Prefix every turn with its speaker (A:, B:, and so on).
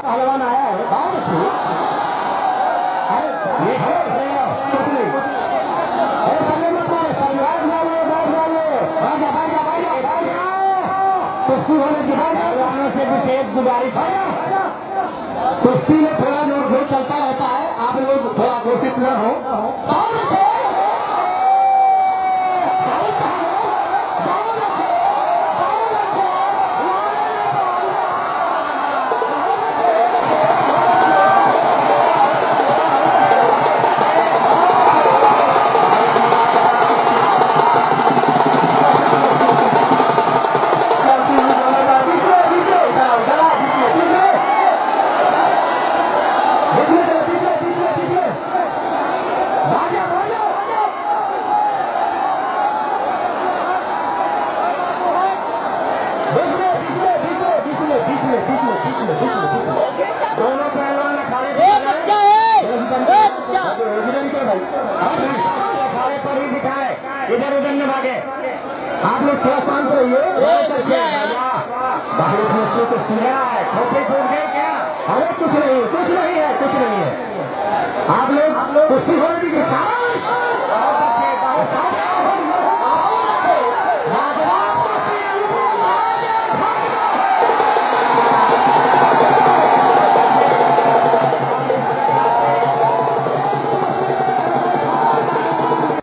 A: पहलवान आया है, बहुत अच्छी। ये है कुछ नहीं, पहले मत मारो, कुश्ती होने की पहलवानों से विशेष गुजारिश है, कुश्ती में थोड़ा नोट चलता रहता है, आप लोग थोड़ा घोषित न हो। दोनों पहलवान अखाड़े पर ही दिखाए, इधर उधर न भागे। आप लोग थोड़ा शांत रहिए। बहुत अच्छे को सुना है, खोपड़ी फूट गए क्या? अरे कुछ नहीं है, कुछ नहीं है। आप लोग कुश्ती होने की